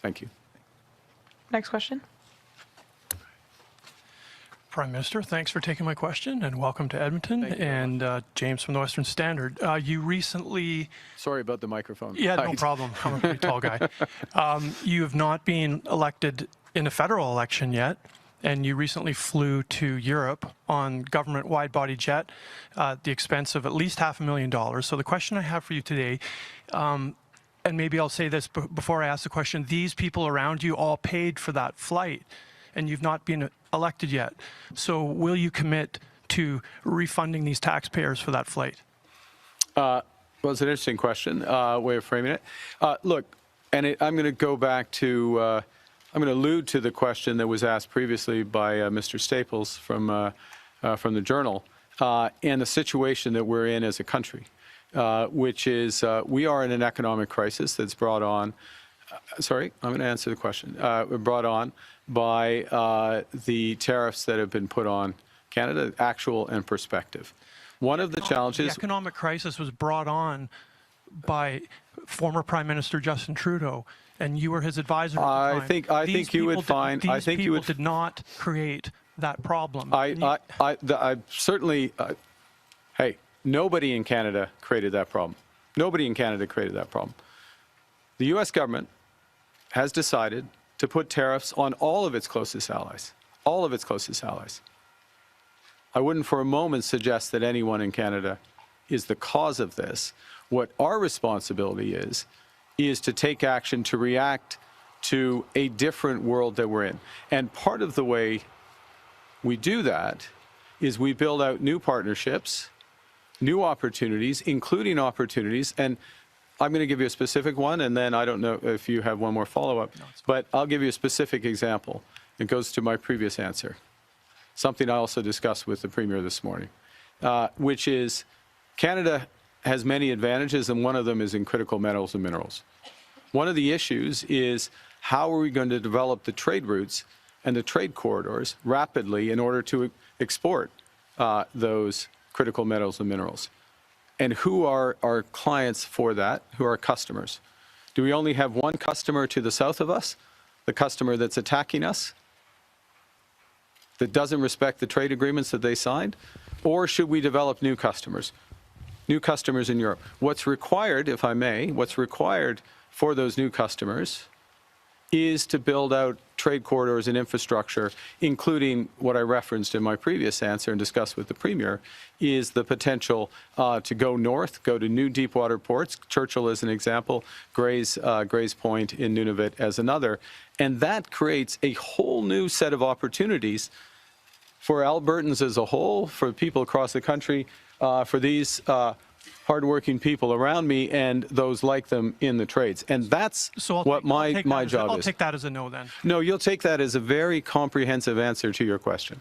Thank you. Next question. Prime Minister, thanks for taking my question, and welcome to Edmonton. And James from the Western Standard. You recently... Sorry about the microphone. Yeah, no problem. I'm a pretty tall guy. You have not been elected in a federal election yet, and you recently flew to Europe on government wide-body jet at the expense of at least $500,000. So the question I have for you today, and maybe I'll say this before I ask the question, these people around you all paid for that flight, and you've not been elected yet. So will you commit to refunding these taxpayers for that flight? Well, it's an interesting question, way of framing it. Look, and I'm going to go back to, I'm going to allude to the question that was asked previously by Mr. Staples from the Journal, and the situation that we're in as a country, which is we are in an economic crisis that's brought on, sorry, I'm going to answer the question, brought on by the tariffs that have been put on Canada, actual and prospective. One of the challenges... The economic crisis was brought on by former Prime Minister Justin Trudeau, and you were his advisor at the time. I think you would find... These people did not create that problem. I certainly... hey, nobody in Canada created that problem. Nobody in Canada created that problem. The U.S. government has decided to put tariffs on all of its closest allies, all of its closest allies. I wouldn't for a moment suggest that anyone in Canada is the cause of this. What our responsibility is to take action to react to a different world that we're in. And part of the way we do that is we build out new partnerships, new opportunities, including opportunities, and I'm going to give you a specific one, and then I don't know if you have one more follow-up, but I'll give you a specific example. It goes to my previous answer, something I also discussed with the Premier this morning, which is Canada has many advantages, and one of them is in critical metals and minerals. One of the issues is how are we going to develop the trade routes and the trade corridors rapidly in order to export those critical metals and minerals? And who are our clients for that? Who are our customers? Do we only have one customer to the south of us, the customer that's attacking us, that doesn't respect the trade agreements that they signed? Or should we develop new customers in Europe? What's required, if I may, what's required for those new customers is to build out trade corridors and infrastructure, including what I referenced in my previous answer and discussed with the Premier, is the potential to go north, go to new deep-water ports. Churchill is an example, Gray's Point in Nunavut as another. And that creates a whole new set of opportunities for Albertans as a whole, for people across the country, for these hardworking people around me and those like them in the trades. And that's what my job is. I'll take that as a no then. No, you'll take that as a very comprehensive answer to your question.